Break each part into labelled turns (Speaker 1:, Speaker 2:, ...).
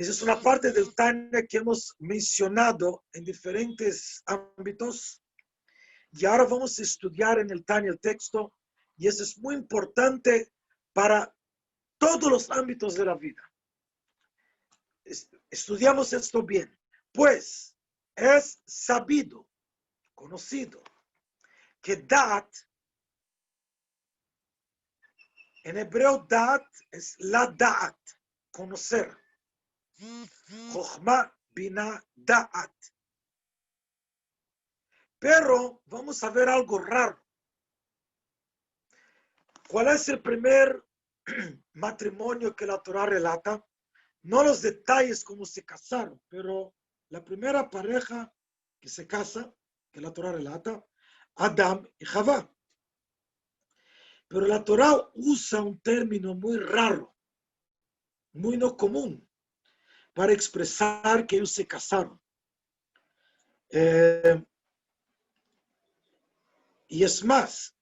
Speaker 1: Esa es una parte del Tanya que hemos mencionado en diferentes ámbitos. Y ahora vamos a estudiar en el Tanya el texto. Y eso es muy importante para todos los ámbitos de la vida. Estudiamos esto bien. Pues es sabido, conocido, que dat, en hebreo dat es la da'at, conocer. Jochma, bina, da'at. Pero vamos a ver algo raro. ¿Cuál es el primer matrimonio que la Torah relata? No los detalles cómo se casaron, pero la primera pareja que se casa, que la Torah relata, Adán y Javá. Pero la Torah usa un término muy raro, muy no común, para expresar que ellos se casaron. Y es más,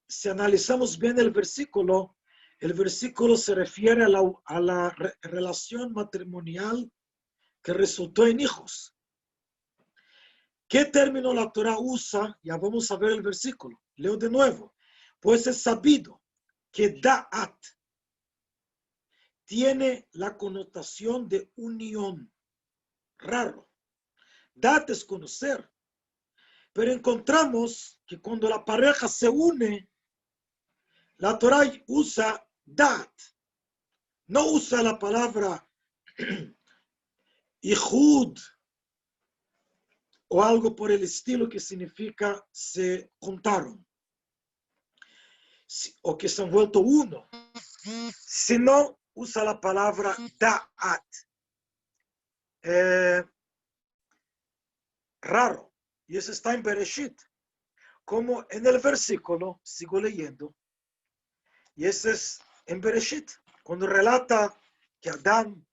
Speaker 1: si analizamos bien el versículo se refiere a la relación matrimonial que resultó en hijos. ¿Qué término la Torah usa? Ya vamos a ver el versículo. Leo de nuevo. Pues es sabido que da'at tiene la connotación de unión. Raro. Da'at es conocer. Pero encontramos que cuando la pareja se une, la Torah usa da'at. No usa la palabra Ihud o algo por el estilo que significa se juntaron o que se han vuelto uno, sino usa la palabra da'at. Raro. Y eso está en Bereshit. Como en el versículo, sigo leyendo, y ese es en Bereshit, cuando relata que Adán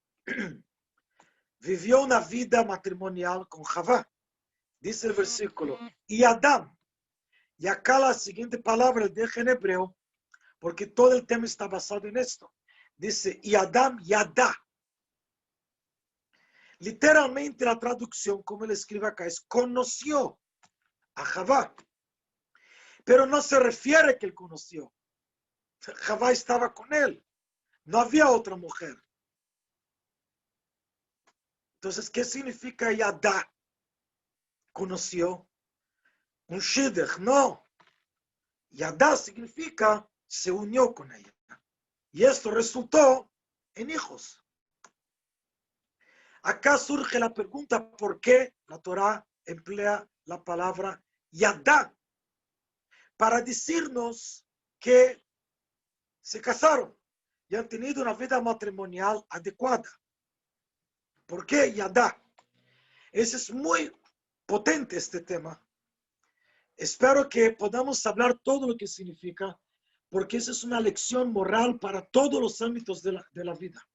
Speaker 1: vivió una vida matrimonial con Javá. Dice el versículo, y Adán, y acá la siguiente palabra deja en hebreo, porque todo el tema está basado en esto. Dice, y Adán yadá. Literalmente la traducción, como él escribe acá, es conoció a Javá. Pero no se refiere que él conoció. Javá estaba con él. No había otra mujer. Entonces, ¿qué significa yadá? Conoció. Un shidduch, no. Yadá significa se unió con ella. Y esto resultó en hijos. Acá surge la pregunta, ¿por qué la Torah emplea la palabra yadá? Para decirnos que se casaron y han tenido una vida matrimonial adecuada. ¿Por qué yadá? Ese es muy potente este tema. Espero que podamos hablar todo lo que significa, porque esa es una lección moral para todos los ámbitos de la vida.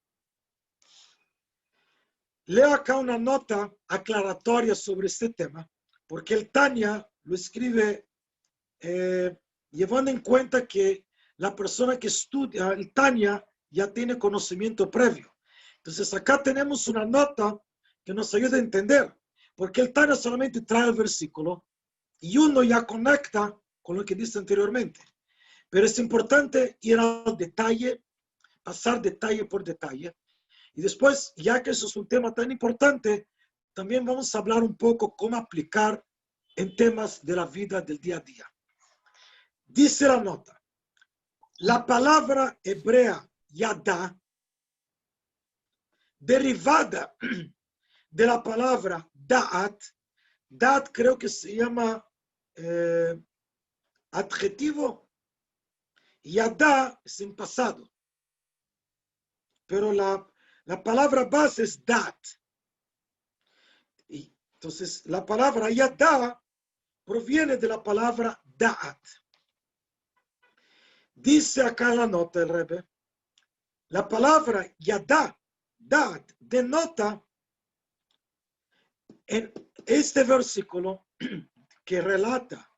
Speaker 1: Leo acá una nota aclaratoria sobre este tema, porque el Tanya lo escribe llevando en cuenta que la persona que estudia el Tanya ya tiene conocimiento previo. Entonces acá tenemos una nota que nos ayuda a entender, porque el Tanya solamente trae el versículo y uno ya conecta con lo que dice anteriormente. Pero es importante ir al detalle, pasar detalle por detalle. Y después, ya que eso es un tema tan importante, también vamos a hablar un poco cómo aplicar en temas de la vida del día a día. Dice la nota, la palabra hebrea yadá, derivada de la palabra da'at, da'at creo que se llama adjetivo, yadá es en pasado, pero la palabra base es da'at. Entonces, la palabra yadá proviene de la palabra da'at. Dice acá en la nota el Rebbe, la palabra yadá, da'at, denota en este versículo que relata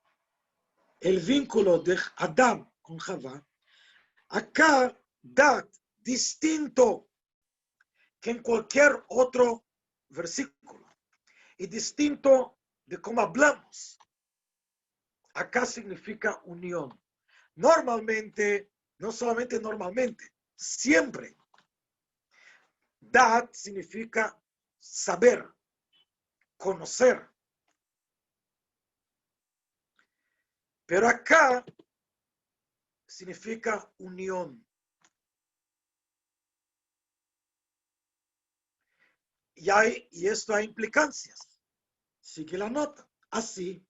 Speaker 1: el vínculo de Adán con Javá. Acá, da'at, distinto que en cualquier otro versículo. Y distinto de cómo hablamos, acá significa unión. Normalmente, no solamente normalmente, siempre, dat significa saber, conocer. Pero acá significa unión. Y esto hay implicancias. Sigue la nota. Así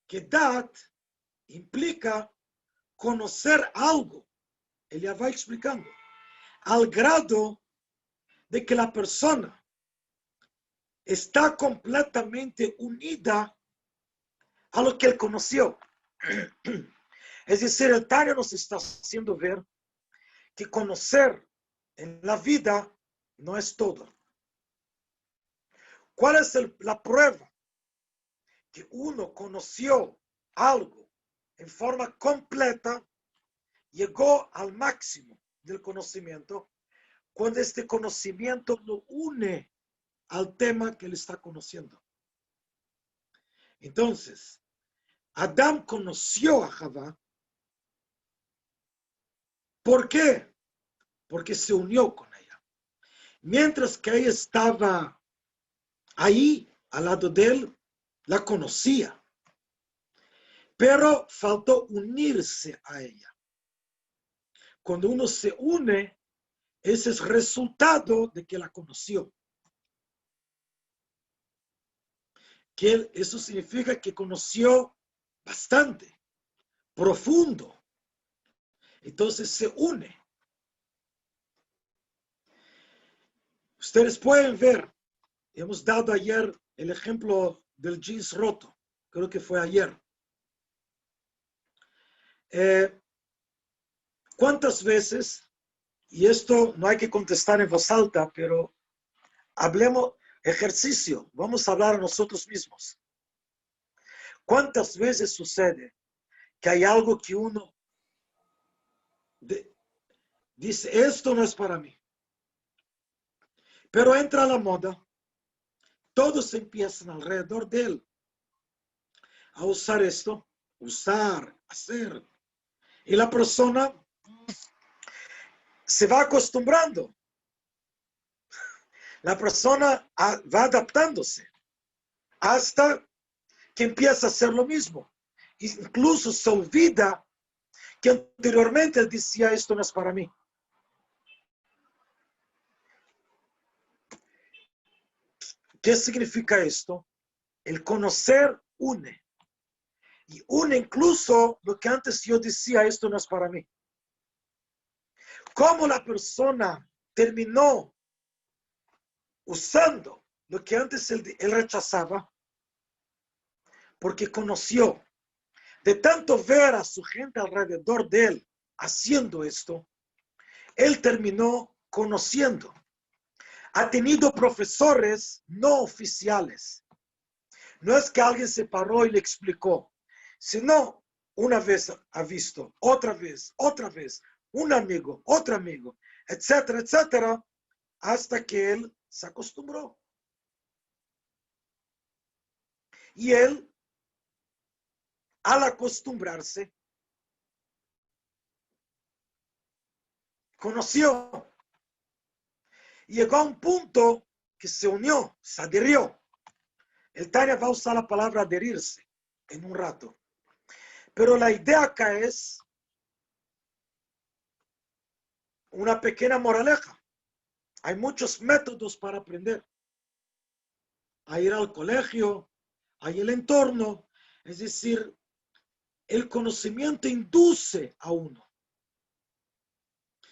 Speaker 1: que dat implica conocer algo. Él ya va explicando. Al grado de que la persona está completamente unida a lo que él conoció. Es decir, el Tanya nos está haciendo ver que conocer en la vida no es todo. ¿Cuál es la prueba que uno conoció algo en forma completa, llegó al máximo del conocimiento, cuando este conocimiento lo une al tema que él está conociendo? Entonces, Adán conoció a Javá. ¿Por qué? Porque se unió con ella. Mientras que ella estaba ahí, al lado de él, la conocía. Pero faltó unirse a ella. Cuando uno se une, ese es resultado de que la conoció. Que eso significa que conoció bastante, profundo. Entonces se une. Ustedes pueden ver, hemos dado ayer el ejemplo del jeans roto, creo que fue ayer. ¿Cuántas veces, y esto no hay que contestar en voz alta, pero hablemos ejercicio, vamos a hablar a nosotros mismos? ¿Cuántas veces sucede que hay algo que uno dice, esto no es para mí? Pero entra la moda, todos empiezan alrededor de él a usar esto, hacer. Y la persona se va acostumbrando. La persona va adaptándose hasta que empieza a hacer lo mismo. Incluso se olvida que anteriormente él decía, esto no es para mí. ¿Qué significa esto? El conocer une. Y une incluso lo que antes yo decía, esto no es para mí. ¿Cómo la persona terminó usando lo que antes él rechazaba? Porque conoció. De tanto ver a su gente alrededor de él haciendo esto, él terminó conociendo. Ha tenido profesores no oficiales. No es que alguien se paró y le explicó, sino una vez ha visto, otra vez, un amigo, otro amigo, etcétera, etcétera, hasta que él se acostumbró. Y él, al acostumbrarse, conoció. Y llegó a un punto que se unió, se adhirió. El Tanya va a usar la palabra adherirse en un rato. Pero la idea acá es una pequeña moraleja. Hay muchos métodos para aprender. A ir al colegio, hay el entorno. Es decir, el conocimiento induce a uno.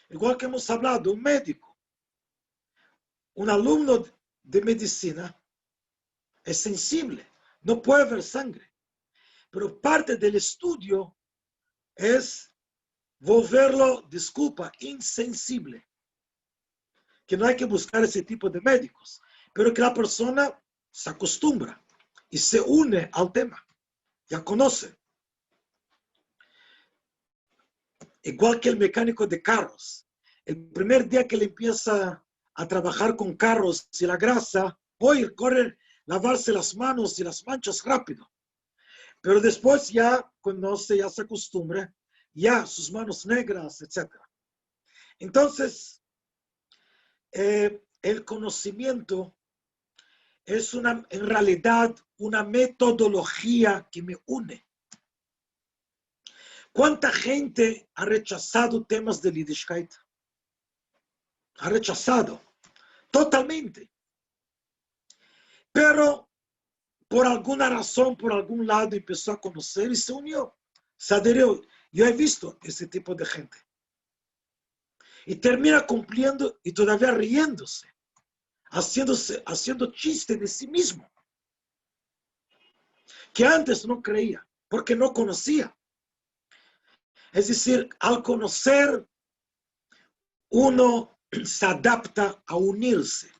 Speaker 1: Igual que hemos hablado, un médico, un alumno de medicina es sensible, no puede ver sangre. Pero parte del estudio es volverlo, disculpa, insensible. Que no hay que buscar ese tipo de médicos, pero que la persona se acostumbra y se une al tema, ya conoce. Igual que el mecánico de carros. El primer día que le empieza a trabajar con carros y la grasa, hoy correr, lavarse las manos y las manchas rápido. Pero después ya conoce, ya se acostumbra, ya sus manos negras, etc. Entonces, el conocimiento es en realidad una metodología que me une. ¿Cuánta gente ha rechazado temas de Yiddishkeit? Ha rechazado totalmente. Pero por alguna razón, por algún lado, empezó a conocer y se unió, se adherió. Yo he visto ese tipo de gente. Y termina cumpliendo y todavía riéndose, haciendo chiste de sí mismo, que antes no creía, porque no conocía. Es decir, al conocer, uno se adapta a unirse.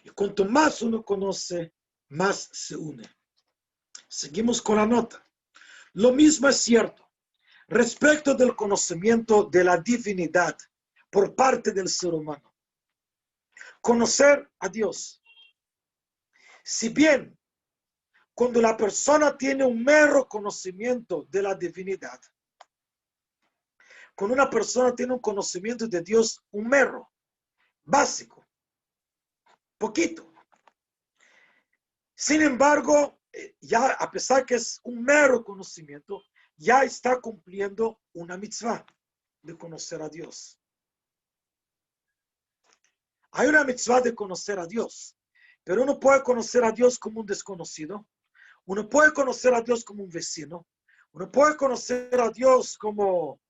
Speaker 1: Y cuanto más uno conoce, más se une. Seguimos con la nota. Lo mismo es cierto respecto del conocimiento de la divinidad por parte del ser humano. Conocer a Dios. Si bien cuando la persona tiene un mero conocimiento de la divinidad, cuando una persona tiene un conocimiento de Dios, un mero, básico, poquito. Sin embargo, ya a pesar que es un mero conocimiento, ya está cumpliendo una mitzvah de conocer a Dios. Hay una mitzvah de conocer a Dios, pero uno puede conocer a Dios como un desconocido, uno puede conocer a Dios como un vecino, uno puede conocer a Dios como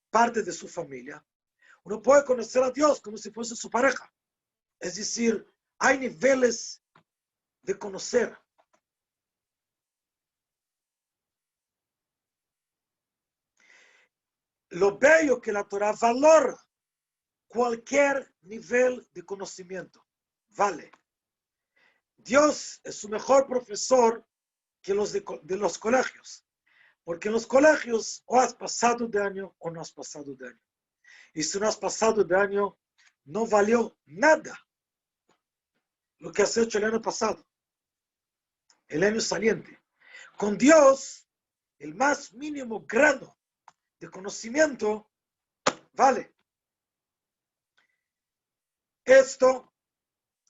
Speaker 1: parte de su familia, uno puede conocer a Dios como si fuese su pareja. Es decir, hay niveles de conocer. Lo bello que la Torah valora cualquier nivel de conocimiento. Vale. Dios es su mejor profesor que los de los colegios. Porque en los colegios o has pasado de año o no has pasado de año. Y si no has pasado de año, no valió nada lo que has hecho el año pasado. El año saliente. Con Dios, el más mínimo grado de conocimiento vale. Esto,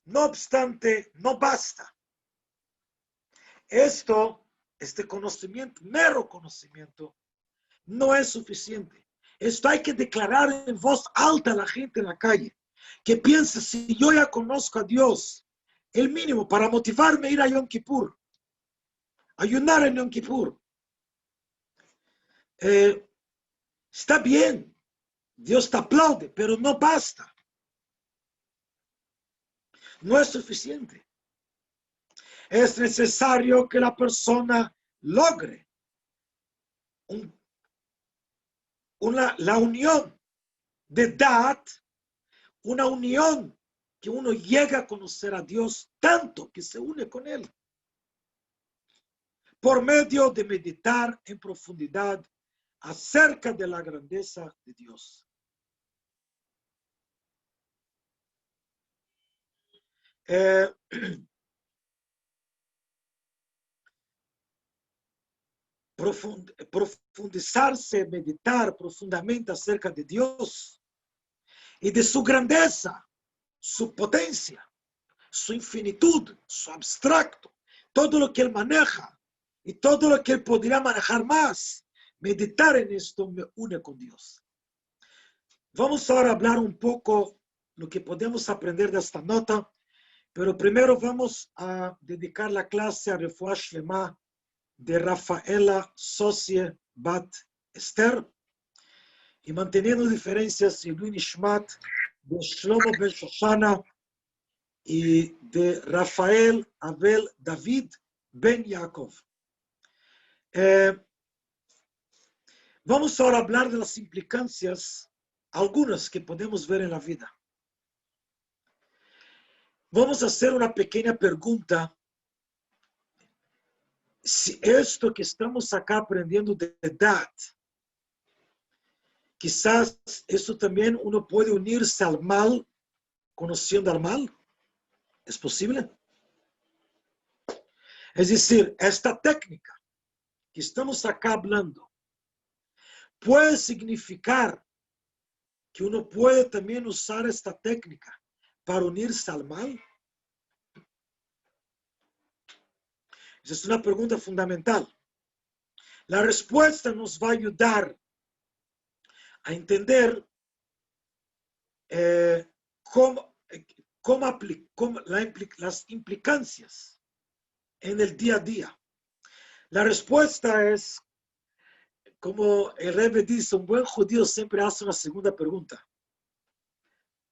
Speaker 1: no obstante, no basta. Este conocimiento, mero conocimiento, no es suficiente. Esto hay que declarar en voz alta a la gente en la calle, que piense, si yo ya conozco a Dios, el mínimo para motivarme a ir a Yom Kippur, ayunar en Yom Kippur. Está bien, Dios te aplaude, pero no basta. No es suficiente. Es necesario que la persona logre la unión de Da'at, una unión que uno llega a conocer a Dios tanto que se une con Él. Por medio de meditar en profundidad acerca de la grandeza de Dios. Profundizarse, meditar profundamente acerca de Dios y de su grandeza, su potencia, su infinitud, su abstracto, todo lo que Él maneja y todo lo que Él podría manejar más. Meditar en esto me une con Dios. Vamos ahora a hablar un poco lo que podemos aprender de esta nota, pero primero vamos a dedicar la clase a Refuah Shlema de Rafaela Sosie Bat Esther y manteniendo diferencias en Luis Nishmat de Shlomo Ben Shoshana y de Rafael Abel David Ben Yaakov. Vamos ahora a hablar de las implicancias, algunas que podemos ver en la vida. Vamos a hacer una pequeña pregunta. Si esto que estamos acá aprendiendo de edad, quizás eso también uno puede unirse al mal conociendo al mal? ¿Es posible? Es decir, esta técnica que estamos acá hablando puede significar que uno puede también usar esta técnica para unirse al mal. Esa es una pregunta fundamental. La respuesta nos va a ayudar a entender las implicancias en el día a día. La respuesta es, como el Rebbe dice, un buen judío siempre hace una segunda pregunta.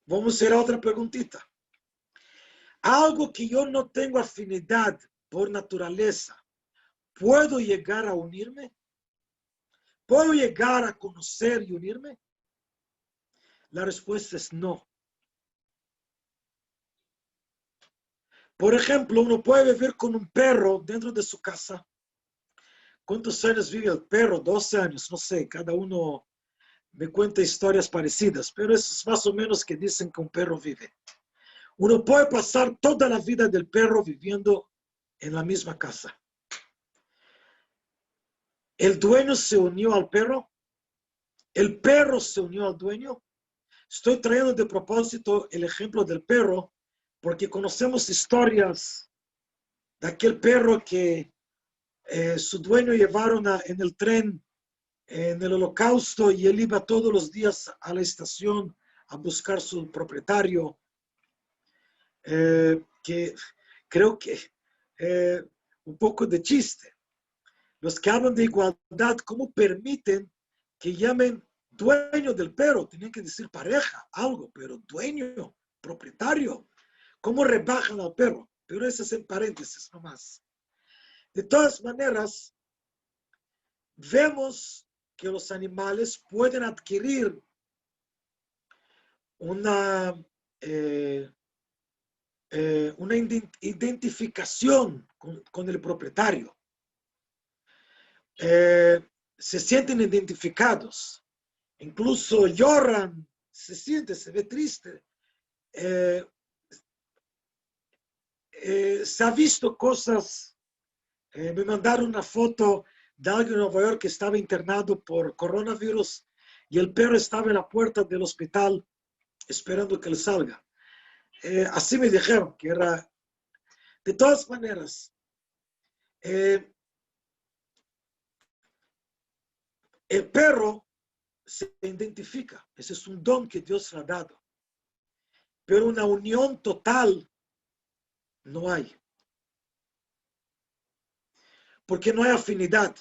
Speaker 1: Vamos a hacer otra preguntita. Algo que yo no tengo afinidad por naturaleza, ¿puedo llegar a unirme? ¿Puedo llegar a conocer y unirme? La respuesta es no. Por ejemplo, uno puede vivir con un perro dentro de su casa. ¿Cuántos años vive el perro? 12 años, no sé, cada uno me cuenta historias parecidas, pero eso es más o menos que dicen que un perro vive. Uno puede pasar toda la vida del perro viviendo en la misma casa. El dueño se unió al perro. El perro se unió al dueño. Estoy trayendo de propósito el ejemplo del perro porque conocemos historias de aquel perro que su dueño llevaron en el tren en el Holocausto y él iba todos los días a la estación a buscar su propietario, que creo que un poco de chiste. Los que hablan de igualdad, ¿cómo permiten que llamen dueño del perro? Tienen que decir pareja, algo, pero dueño, propietario. ¿Cómo rebajan al perro? Pero eso es en paréntesis nomás. De todas maneras, vemos que los animales pueden adquirir una identificación con el propietario. Se sienten identificados, incluso lloran, se ve triste. Se ha visto cosas, me mandaron una foto de alguien en Nueva York que estaba internado por coronavirus y el perro estaba en la puerta del hospital esperando que él salga. Así me dijeron que era. De todas maneras, el perro se identifica, ese es un don que Dios le ha dado, pero una unión total no hay, porque no hay afinidad.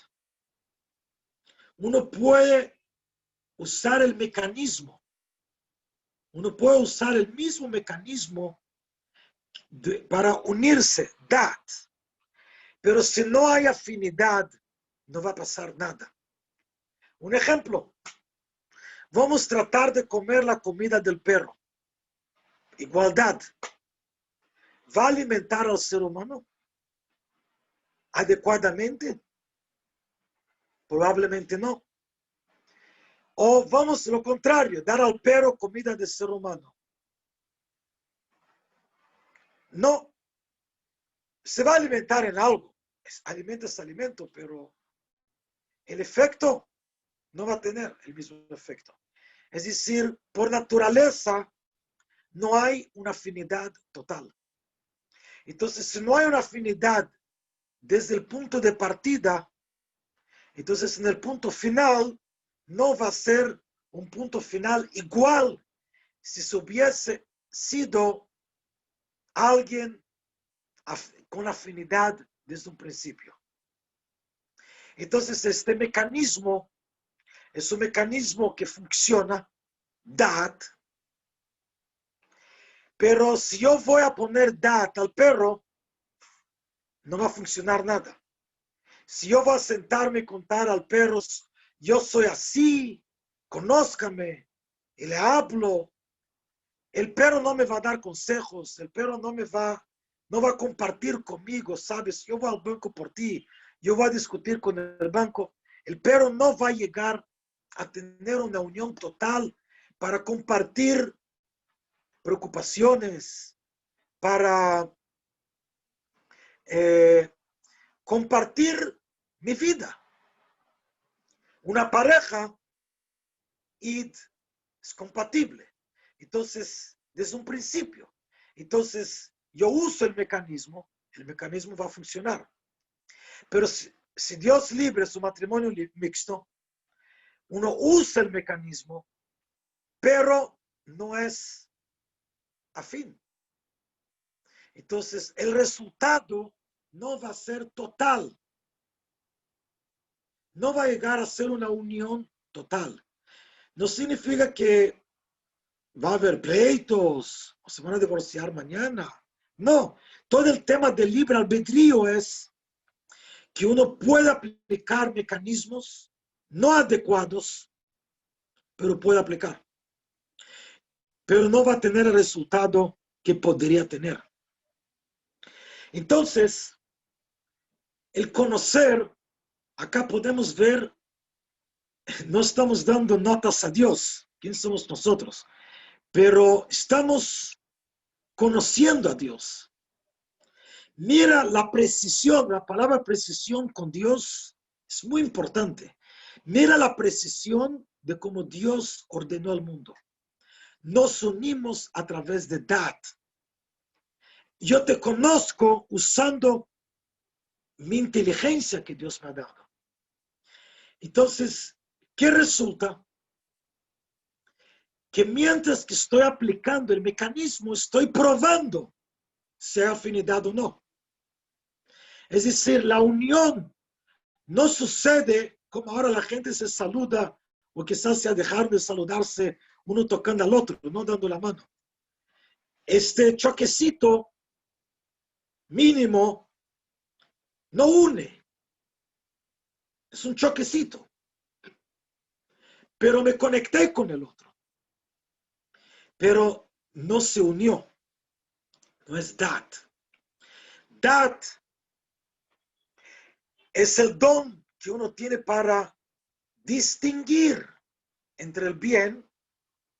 Speaker 1: Uno puede usar el mecanismo, uno puede usar el mismo mecanismo para unirse, pero si no hay afinidad, no va a pasar nada. Un ejemplo, vamos a tratar de comer la comida del perro. Igualdad. ¿Va a alimentar al ser humano adecuadamente? Probablemente no. O vamos a lo contrario, dar al perro comida de ser humano. No. Se va a alimentar en algo. Alimento es alimento, pero el efecto no va a tener el mismo efecto. Es decir, por naturaleza no hay una afinidad total. Entonces, si no hay una afinidad desde el punto de partida, entonces en el punto final no va a ser un punto final igual si se hubiese sido alguien con afinidad desde un principio. Entonces este mecanismo es un mecanismo que funciona, pero si yo voy a poner al perro, no va a funcionar nada. Si yo voy a sentarme y contar al perro, yo soy así, conózcame, y le hablo, el perro no me va a dar consejos, el perro no va a compartir conmigo, ¿sabes? Yo voy al banco por ti, yo voy a discutir con el banco. El perro no va a llegar a tener una unión total para compartir preocupaciones, para compartir mi vida. Una pareja es compatible. Entonces, desde un principio. Entonces, yo uso el mecanismo va a funcionar. Pero si Dios libre su matrimonio mixto, uno usa el mecanismo, pero no es afín. Entonces, el resultado no va a ser total. No va a llegar a ser una unión total. No significa que va a haber pleitos o se van a divorciar mañana. No, todo el tema del libre albedrío es que uno puede aplicar mecanismos no adecuados, pero puede aplicar. Pero no va a tener el resultado que podría tener. Entonces, el conocer, acá podemos ver, no estamos dando notas a Dios, ¿quién somos nosotros? Pero estamos conociendo a Dios. Mira la precisión, la palabra precisión con Dios es muy importante. Mira la precisión de cómo Dios ordenó el mundo. Nos unimos a través de Dat. Yo te conozco usando mi inteligencia que Dios me ha dado. Entonces, ¿qué resulta? Que mientras que estoy aplicando el mecanismo, estoy probando si hay afinidad o no. Es decir, la unión no sucede como ahora la gente se saluda o quizás se dejar de saludarse uno tocando al otro, no dando la mano. Este choquecito mínimo no une. Es un choquecito. Pero me conecté con el otro. Pero no se unió. No es Dat. Dat es el don que uno tiene para distinguir entre el bien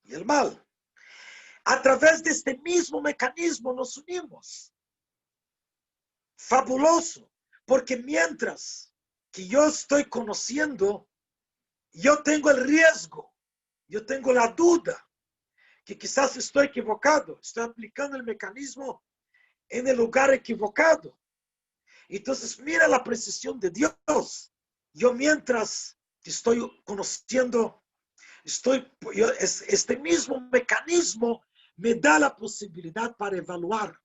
Speaker 1: y el mal. A través de este mismo mecanismo nos unimos. Fabuloso, porque mientras que yo estoy conociendo, yo tengo el riesgo, yo tengo la duda, que quizás estoy equivocado, estoy aplicando el mecanismo en el lugar equivocado. Entonces, mira la precisión de Dios. Yo mientras que estoy conociendo, este mismo mecanismo me da la posibilidad para evaluar,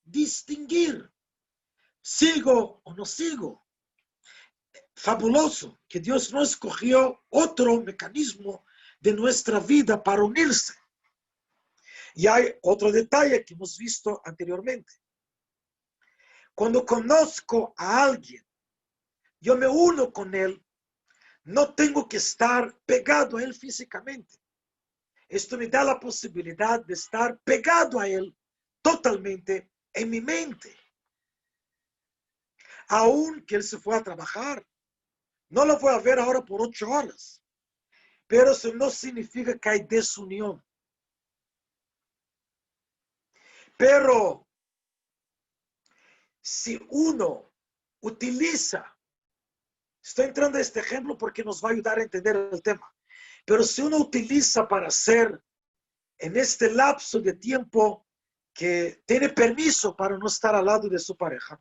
Speaker 1: distinguir, sigo o no sigo. Fabuloso que Dios no escogió otro mecanismo de nuestra vida para unirse. Y hay otro detalle que hemos visto anteriormente. Cuando conozco a alguien, yo me uno con él, no tengo que estar pegado a él físicamente. Esto me da la posibilidad de estar pegado a él totalmente en mi mente. Aún que él se fue a trabajar, no lo voy a ver ahora por 8 horas. Pero eso no significa que hay desunión. Pero si uno utiliza, estoy entrando a este ejemplo porque nos va a ayudar a entender el tema, pero si uno utiliza para hacer en este lapso de tiempo que tiene permiso para no estar al lado de su pareja,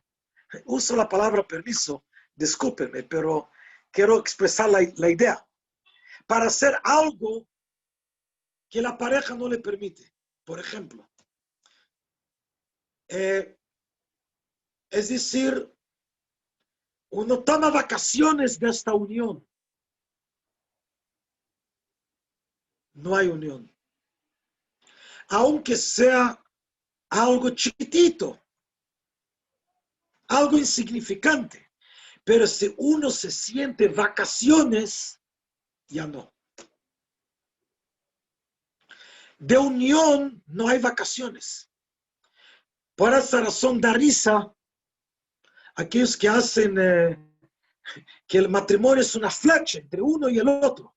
Speaker 1: uso la palabra permiso, discúlpeme, pero quiero expresar la idea, para hacer algo que la pareja no le permite. Por ejemplo, es decir, uno toma vacaciones de esta unión. No hay unión. Aunque sea algo chiquitito, algo insignificante. Pero si uno se siente vacaciones, ya no. De unión no hay vacaciones. Por esa razón da risa aquellos que hacen que el matrimonio es una flecha entre uno y el otro.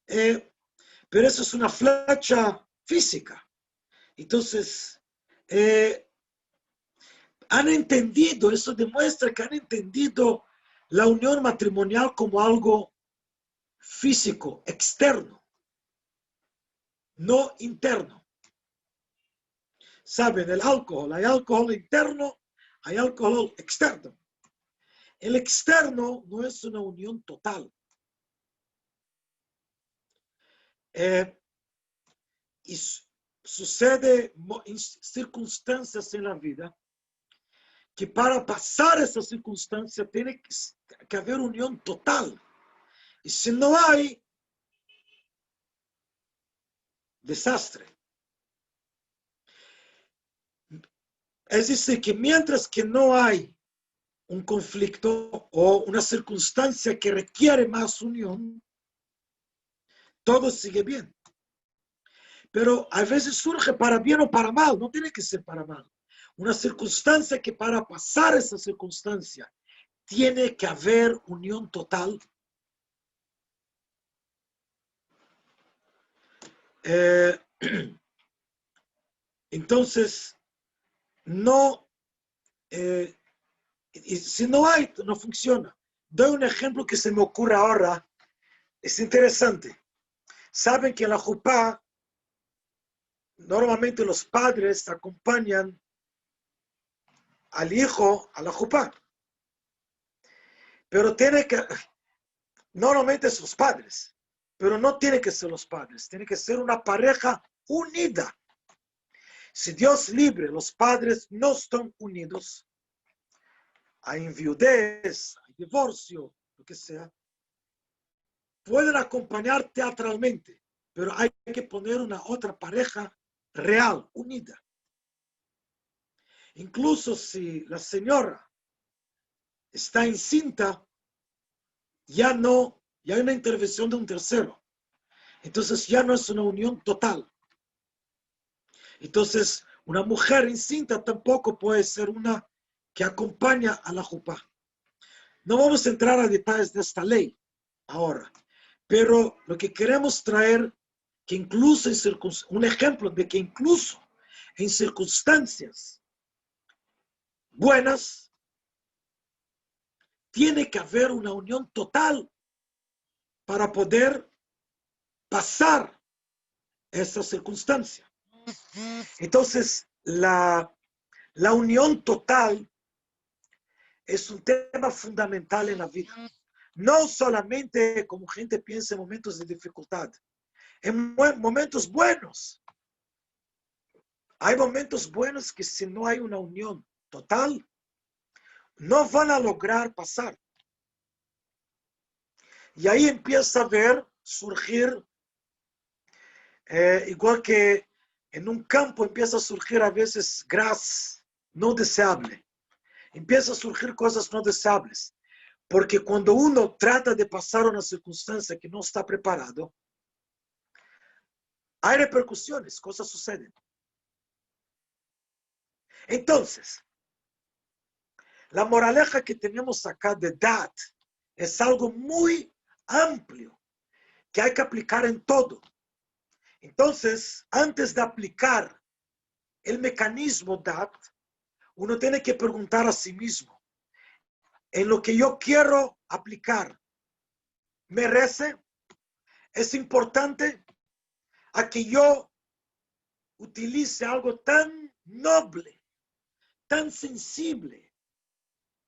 Speaker 1: Pero eso es una flecha física. Entonces, han entendido, eso demuestra que han entendido la unión matrimonial como algo físico, externo, no interno. Saben, el alcohol, hay alcohol interno, hay alcohol externo. El externo no es una unión total. Y sucede en circunstancias en la vida que para pasar esa circunstancia tiene que haber unión total. Y si no hay, desastre. Es decir, que mientras que no hay un conflicto o una circunstancia que requiere más unión, todo sigue bien. Pero a veces surge para bien o para mal, no tiene que ser para mal. Una circunstancia que para pasar esa circunstancia tiene que haber unión total. Entonces, no, y si no hay, no funciona. Doy un ejemplo que se me ocurre ahora, es interesante. Saben que en la jupá, normalmente los padres acompañan al hijo a la jupá. Pero tiene que, normalmente son los padres, pero no tiene que ser los padres, tiene que ser una pareja unida. Si Dios libre, los padres no están unidos, hay inviudez, hay divorcio, lo que sea, pueden acompañar teatralmente, pero hay que poner una otra pareja real, unida. Incluso si la señora está encinta, ya hay una intervención de un tercero. Entonces ya no es una unión total. Entonces, una mujer encinta tampoco puede ser una que acompaña a la jupá. No vamos a entrar a detalles de esta ley ahora, pero lo que queremos traer, que incluso un ejemplo de que incluso en circunstancias buenas, tiene que haber una unión total para poder pasar esa circunstancia. Entonces, la unión total es un tema fundamental en la vida. No solamente como gente piensa en momentos de dificultad, en momentos buenos. Hay momentos buenos que si no hay una unión total, no van a lograr pasar. Y ahí empieza a ver, surgir, igual que en un campo empieza a surgir a veces gras no deseable. Empieza a surgir cosas no deseables. Porque cuando uno trata de pasar una circunstancia que no está preparado, hay repercusiones, cosas suceden. Entonces, la moraleja que tenemos acá de Dat es algo muy amplio que hay que aplicar en todo. Entonces, antes de aplicar el mecanismo Dat, uno tiene que preguntar a sí mismo, en lo que yo quiero aplicar, ¿merece? ¿Es importante a que yo utilice algo tan noble, tan sensible,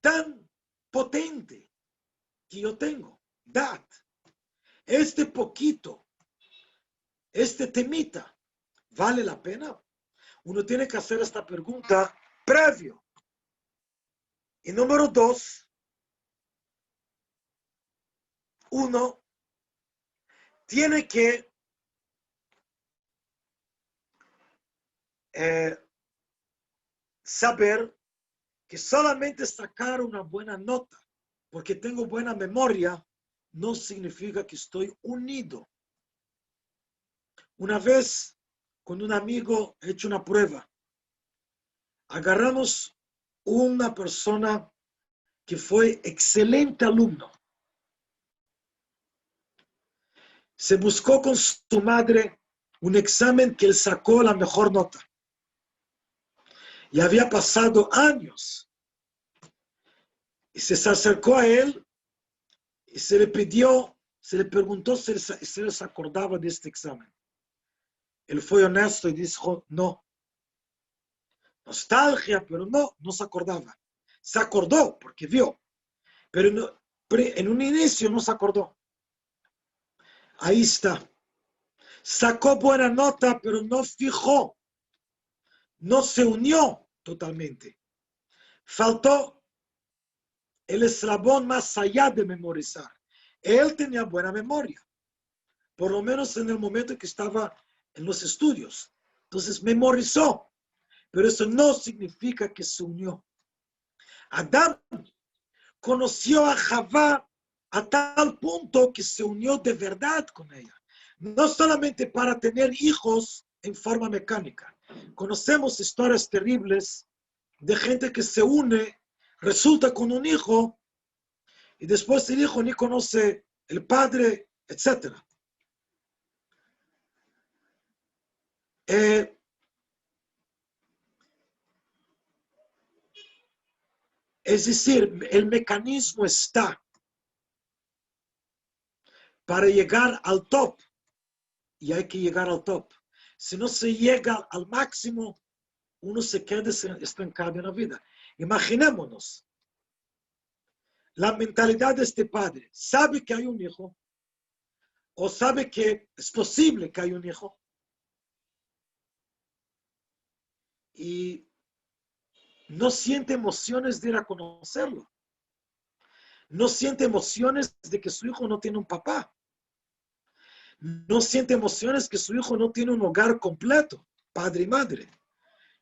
Speaker 1: tan potente que yo tengo? Dat. Este poquito, este temita, ¿vale la pena? Uno tiene que hacer esta pregunta previo. Y número 2, uno tiene que saber que solamente sacar una buena nota, porque tengo buena memoria, no significa que estoy unido. Una vez, con un amigo, he hecho una prueba. Agarramos una persona que fue excelente alumno. Se buscó con su madre un examen que él sacó la mejor nota. Y había pasado años. Y se acercó a él y se le preguntó si él se acordaba de este examen. Él fue honesto y dijo, no. Nostalgia, pero no se acordaba. Se acordó porque vio, pero en un inicio no se acordó. Ahí está. Sacó buena nota, pero no fijó. No se unió totalmente. Faltó el eslabón más allá de memorizar. Él tenía buena memoria, por lo menos en el momento que estaba en los estudios. Entonces memorizó, pero eso no significa que se unió. Adán conoció a Javá a tal punto que se unió de verdad con ella. No solamente para tener hijos en forma mecánica. Conocemos historias terribles de gente que se une, resulta con un hijo, y después el hijo ni conoce el padre, etc. Es decir, el mecanismo está para llegar al top, y hay que llegar al top. Si no se llega al máximo, uno se queda estancado en la vida. Imaginémonos la mentalidad de este padre. Sabe que hay un hijo, o sabe que es posible que haya un hijo, y no siente emociones de ir a conocerlo. No siente emociones de que su hijo no tiene un papá. No siente emociones que su hijo no tiene un hogar completo, padre y madre.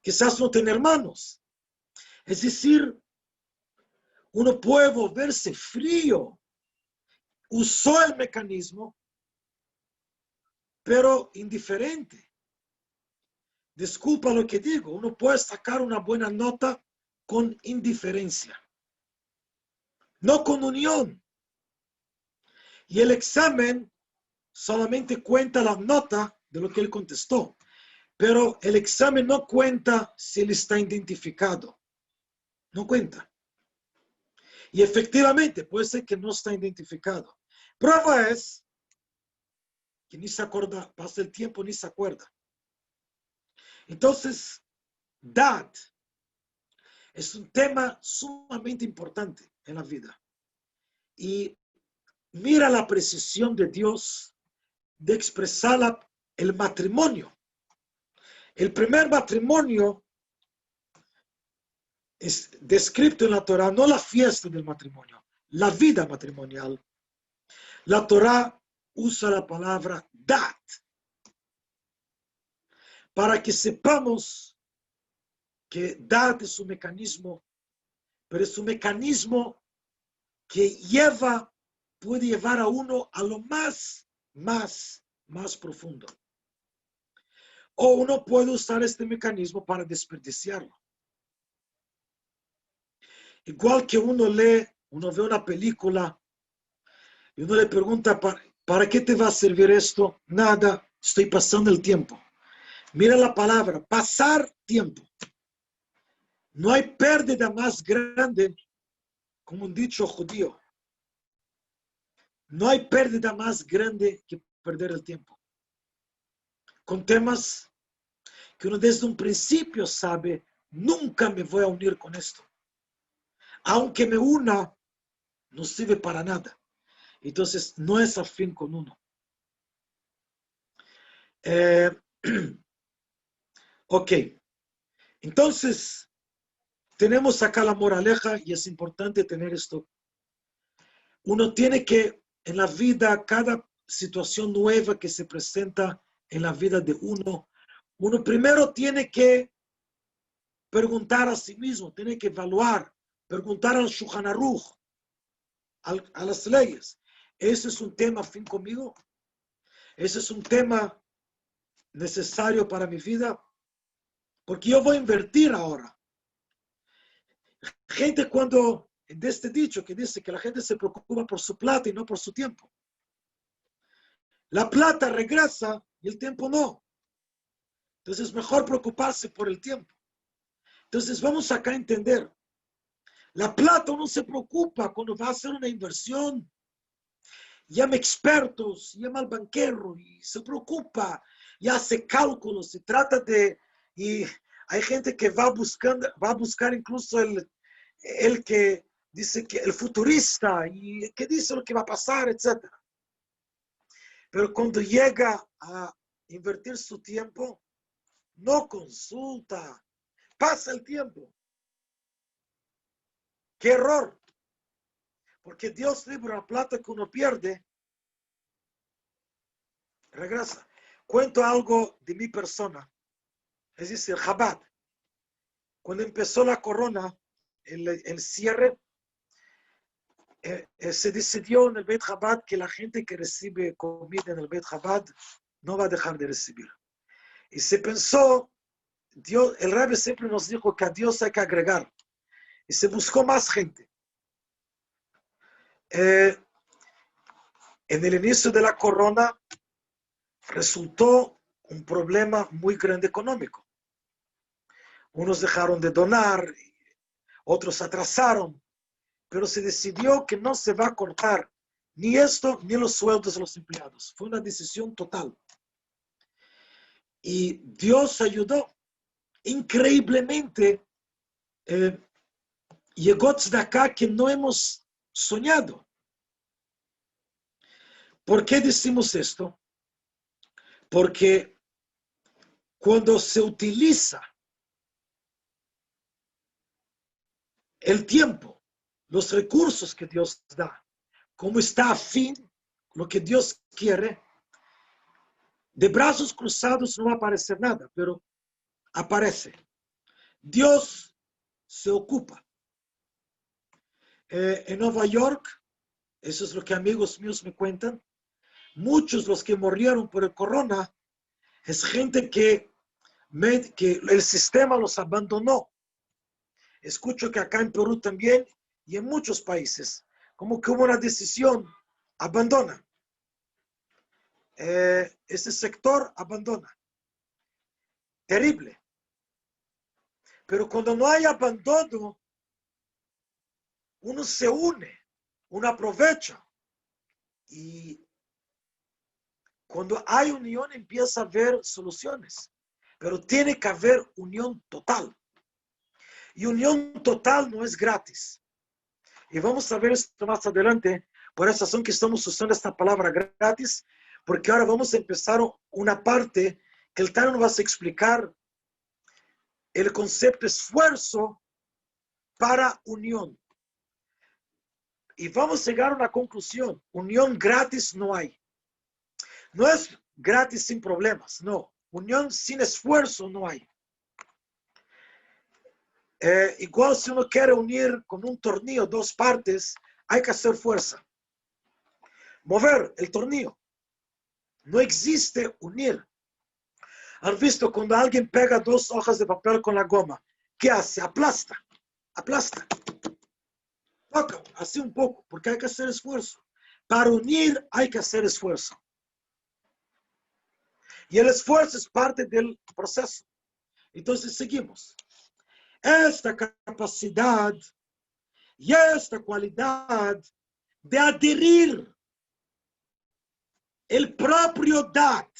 Speaker 1: Quizás no tiene hermanos. Es decir, uno puede volverse frío. Usó el mecanismo, pero indiferente. Disculpa lo que digo, uno puede sacar una buena nota con indiferencia, no con unión. Y el examen solamente cuenta la nota de lo que él contestó, pero el examen no cuenta si él está identificado, no cuenta. Y efectivamente puede ser que no está identificado. Prueba es que ni se acuerda, pasa el tiempo, ni se acuerda. Entonces, dad es un tema sumamente importante en la vida. Y mira la precisión de Dios de expresar el matrimonio. El primer matrimonio es descrito en la Torah, no la fiesta del matrimonio, la vida matrimonial. La Torah usa la palabra dat para que sepamos que dat es un mecanismo, pero es un mecanismo que puede llevar a uno a lo más profundo. O uno puede usar este mecanismo para desperdiciarlo. Igual que uno ve una película y uno le pregunta, ¿para qué te va a servir esto? Nada, estoy pasando el tiempo. Mira la palabra, pasar tiempo. No hay pérdida más grande, como un dicho judío. No hay pérdida más grande que perder el tiempo. Con temas que uno desde un principio sabe, nunca me voy a unir con esto. Aunque me una, no sirve para nada. Entonces, no es afín con uno. Ok. Entonces, tenemos acá la moraleja y es importante tener esto. Uno tiene que, en la vida, cada situación nueva que se presenta en la vida de uno primero tiene que preguntar a sí mismo, tiene que evaluar, preguntar al Shulchan Aruch, a las leyes. ¿Ese es un tema afín conmigo? ¿Ese es un tema necesario para mi vida? Porque yo voy a invertir ahora. Gente de este dicho que dice que la gente se preocupa por su plata y no por su tiempo. La plata regresa y el tiempo no. Entonces es mejor preocuparse por el tiempo. Entonces vamos acá a entender. La plata uno se preocupa cuando va a hacer una inversión. Llama expertos, llama al banquero y se preocupa y hace cálculos y trata de... Y hay gente que va a buscar incluso el que dice que el futurista y que dice lo que va a pasar, etc. Pero cuando llega a invertir su tiempo, no consulta, pasa el tiempo. ¡Qué error! Porque Dios libre la plata que uno pierde, regresa. Cuento algo de mi persona, es decir, Chabad. Cuando empezó la corona, el cierre, se decidió en el Beit Chabad que la gente que recibe comida en el Beit Chabad no va a dejar de recibir. Y se pensó, Dios, el Rebbe siempre nos dijo que a Dios hay que agregar. Y se buscó más gente. En el inicio de la corona resultó un problema muy grande económico. Unos dejaron de donar, otros atrasaron, pero se decidió que no se va a cortar ni esto ni los sueldos de los empleados. Fue una decisión total. Y Dios ayudó. Increíblemente, llegó de acá que no hemos soñado. ¿Por qué decimos esto? Porque cuando se utiliza el tiempo, los recursos que Dios da, como está afín, lo que Dios quiere, de brazos cruzados no va a aparecer nada, pero aparece. Dios se ocupa. En Nueva York, eso es lo que amigos míos me cuentan, muchos los que murieron por el corona es gente que el sistema los abandonó. Escucho que acá en Perú también y en muchos países, como que hubo una decisión, abandona. Ese sector abandona. Terrible. Pero cuando no hay abandono, uno se une, uno aprovecha. Y cuando hay unión empieza a haber soluciones. Pero tiene que haber unión total. Y unión total no es gratis. Y vamos a ver esto más adelante. Por esa razón que estamos usando esta palabra gratis, porque ahora vamos a empezar una parte que el Tano nos va a explicar el concepto esfuerzo para unión. Y vamos a llegar a una conclusión. Unión gratis no hay. No es gratis sin problemas, no. Unión sin esfuerzo no hay. Igual si uno quiere unir con un tornillo dos partes, hay que hacer fuerza. Mover el tornillo. No existe unir. ¿Han visto cuando alguien pega dos hojas de papel con la goma? ¿Qué hace? Aplasta. Aplasta. Toca, así un poco, porque hay que hacer esfuerzo. Para unir hay que hacer esfuerzo. Y el esfuerzo es parte del proceso. Entonces seguimos. Esta capacidad y esta cualidad de adherir el propio dat,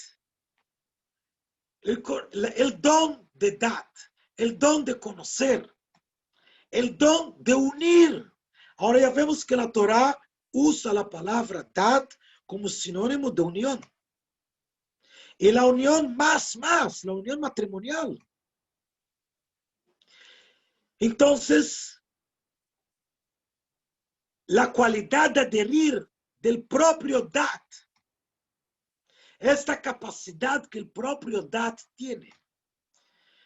Speaker 1: el don de dat, el don de conocer, el don de unir. Ahora ya vemos que la Torá usa la palabra dat como sinónimo de unión. Y la unión más, la unión matrimonial. Entonces, la cualidad de adherir del propio dat, esta capacidad que el propio dat tiene,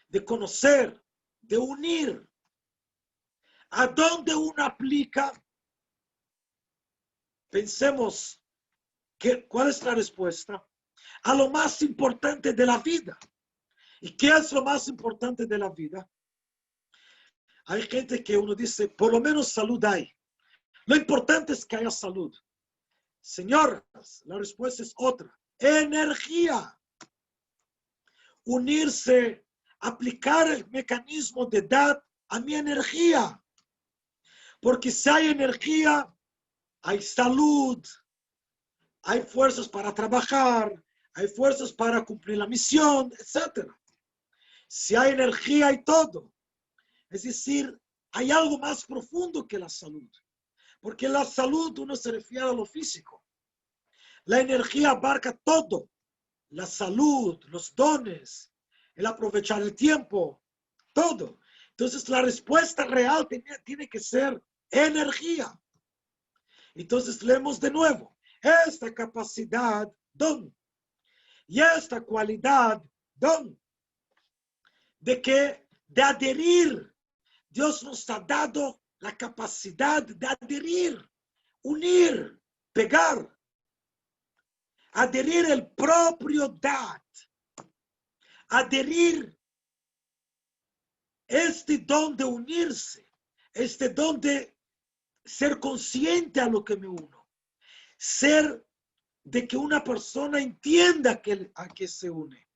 Speaker 1: de conocer, de unir, ¿a dónde uno aplica? Pensemos, ¿cuál es la respuesta? A lo más importante de la vida. ¿Y qué es lo más importante de la vida? Hay gente que uno dice, por lo menos salud hay. Lo importante es que haya salud. Señoras, la respuesta es otra. Energía. Unirse aplicar el mecanismo de edad a mi energía. Porque si hay energía, hay salud, hay fuerzas para trabajar, hay fuerzas para cumplir la misión, etc. Si hay energía, hay todo. Es decir, hay algo más profundo que la salud. Porque la salud uno se refiere a lo físico. La energía abarca todo. La salud, los dones, el aprovechar el tiempo, todo. Entonces la respuesta real tiene que ser energía. Entonces leemos de nuevo. Esta capacidad, don. Y esta cualidad, don. De adherir. Dios nos ha dado la capacidad de adherir, unir, pegar. Adherir el propiedad. Adherir este don de unirse, este don de ser consciente a lo que me uno, ser de que una persona entienda a qué se une.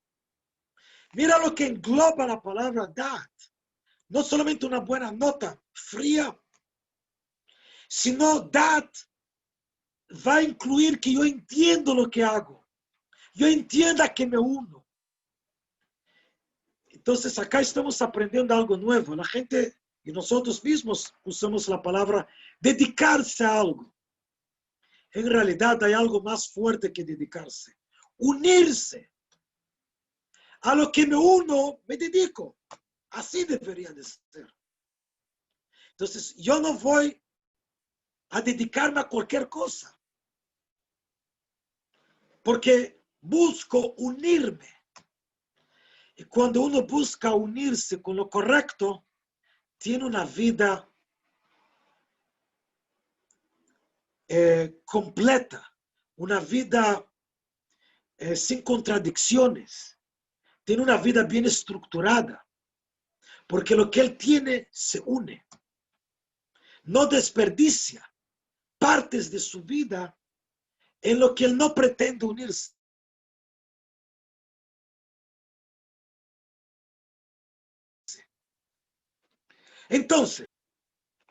Speaker 1: Mira lo que engloba la palabra dat. No solamente una buena nota fría, sino dat va a incluir que yo entiendo lo que hago. Yo entiendo a qué me uno. Entonces acá estamos aprendiendo algo nuevo. La gente y nosotros mismos usamos la palabra dedicarse a algo. En realidad hay algo más fuerte que dedicarse. Unirse. A lo que me uno, me dedico. Así debería de ser. Entonces yo no voy a dedicarme a cualquier cosa. Porque busco unirme. Y cuando uno busca unirse con lo correcto, tiene una vida completa, una vida sin contradicciones, tiene una vida bien estructurada, porque lo que él tiene se une, no desperdicia partes de su vida en lo que él no pretende unirse. Entonces,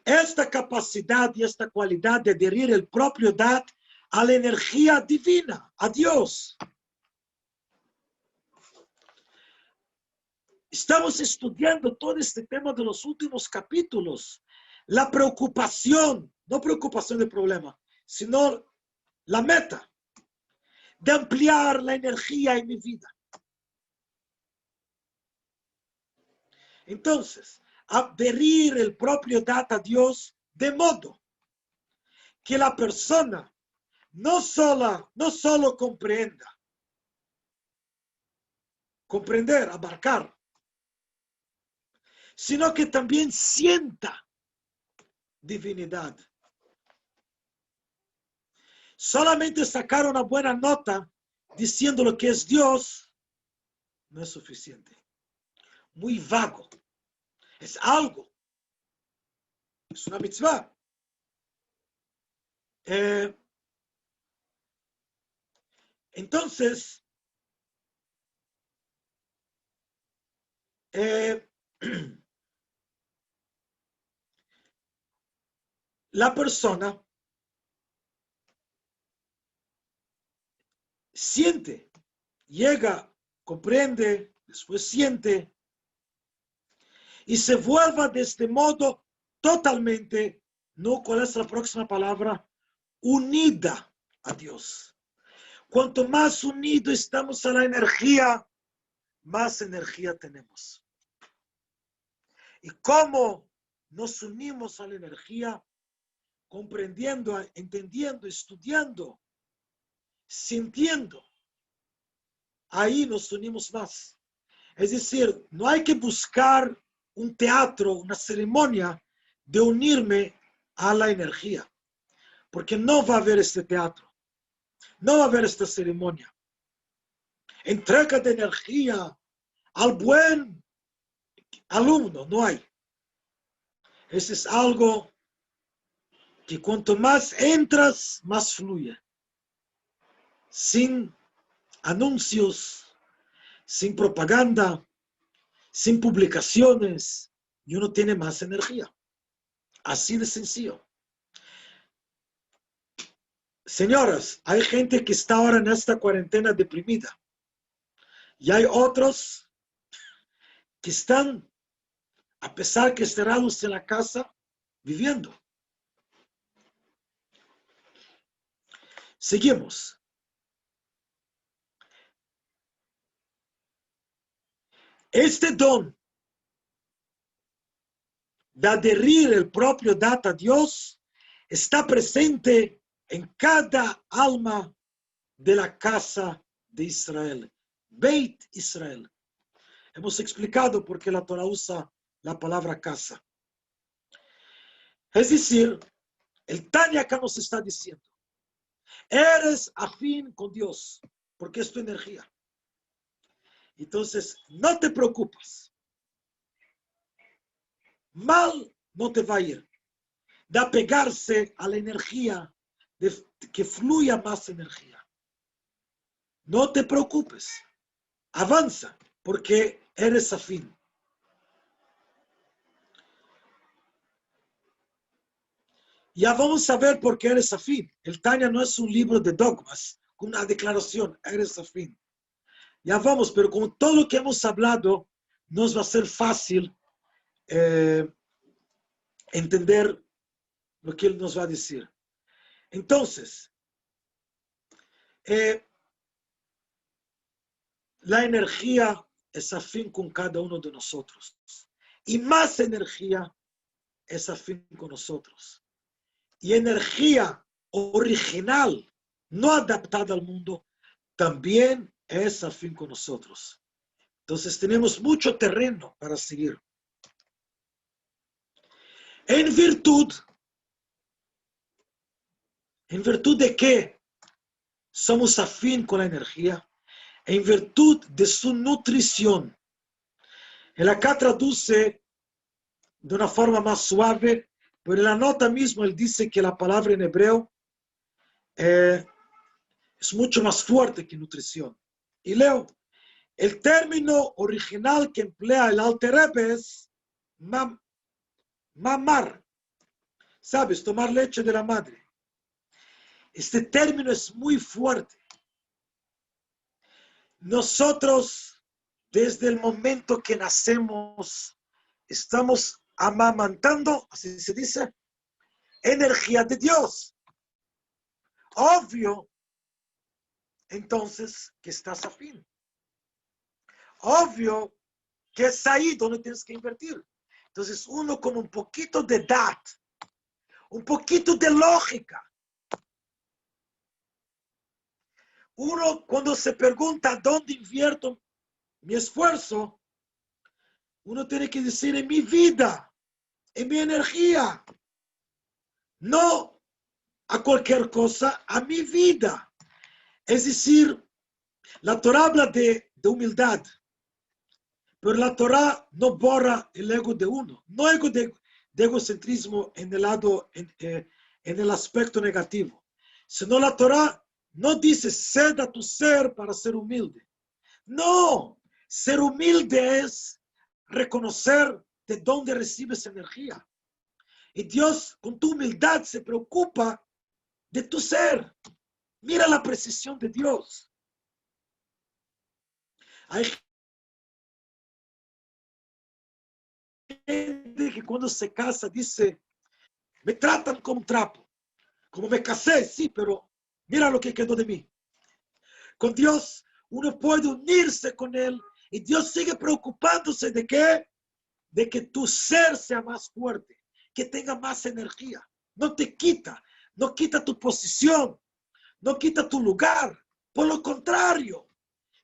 Speaker 1: esta capacidad y esta cualidad de adherir el propio edad a la energía divina, a Dios. Estamos estudiando todo este tema de los últimos capítulos. La preocupación, no preocupación del problema, sino la meta de ampliar la energía en mi vida. Entonces, adherir el propio edad a Dios de modo que la persona no solo comprender, abarcar, sino que también sienta divinidad. Solamente sacar una buena nota diciendo lo que es Dios no es suficiente. Muy vago. Es algo. Es una mitzvah. Entonces, la persona siente, llega, comprende, después siente y se vuelva de este modo totalmente, ¿no? ¿Cuál es la próxima palabra? Unida a Dios. Cuanto más unido estamos a la energía, más energía tenemos. ¿Y cómo nos unimos a la energía? Comprendiendo, entendiendo, estudiando, sintiendo. Ahí nos unimos más. Es decir, no hay que buscar un teatro, una ceremonia de unirme a la energía. Porque no va a haber este teatro. No va a haber esta ceremonia. Entrega de energía al buen alumno, no hay. Ese es algo que cuanto más entras, más fluye. Sin anuncios, sin propaganda, sin publicaciones, y uno tiene más energía. Así de sencillo. Señoras, hay gente que está ahora en esta cuarentena deprimida. Y hay otros que están, a pesar que cerrados en la casa, viviendo. Seguimos. Este don de adherir el propio data a Dios está presente en cada alma de la casa de Israel. Beit Israel. Hemos explicado por qué la Torah usa la palabra casa. Es decir, el Tanya acá nos está diciendo, eres afín con Dios, porque es tu energía. Entonces, no te preocupes. Mal no te va a ir. De apegarse a la energía, de que fluya más energía. No te preocupes. Avanza, porque eres afín. Ya vamos a ver por qué eres afín. El Tanya no es un libro de dogmas, una declaración, eres afín. Ya vamos, pero con todo lo que hemos hablado, nos va a ser fácil entender lo que él nos va a decir. Entonces, la energía es afín con cada uno de nosotros. Y más energía es afín con nosotros. Y energía original, no adaptada al mundo, también es afín con nosotros. Entonces tenemos mucho terreno para seguir. En virtud de que somos afín con la energía, en virtud de su nutrición. Él acá traduce de una forma más suave, pero en la nota mismo él dice que la palabra en hebreo es mucho más fuerte que nutrición. Y leo, el término original que emplea el Alter Rebbe es mamar. ¿Sabes? Tomar leche de la madre. Este término es muy fuerte. Nosotros, desde el momento que nacemos, estamos amamantando, así se dice, energía de Dios. Obvio, entonces, que estás afín. Obvio que es ahí donde tienes que invertir. Entonces, uno con un poquito de edad, un poquito de lógica. Uno cuando se pregunta dónde invierto mi esfuerzo, uno tiene que decir en mi vida, en mi energía. No a cualquier cosa, a mi vida. Es decir, la Torah habla de humildad, pero la Torah no borra el ego de uno. No ego de egocentrismo en el lado, en el aspecto negativo. Sino la Torah no dice ceda tu ser para ser humilde. No, ser humilde es reconocer de dónde recibes energía. Y Dios, con tu humildad, se preocupa de tu ser. Mira la precisión de Dios. Hay gente que cuando se casa dice, me tratan como un trapo. Como me casé, sí, pero mira lo que quedó de mí. Con Dios uno puede unirse con Él y Dios sigue preocupándose de qué? De que tu ser sea más fuerte, que tenga más energía. No te quita, no quita tu posición, no quita tu lugar. Por lo contrario,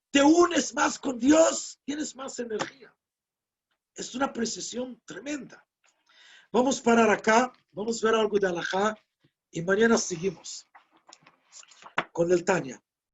Speaker 1: te unes más con Dios, tienes más energía. Es una precisión tremenda. Vamos a parar acá, vamos a ver algo de Alajá y mañana seguimos con el Tanya.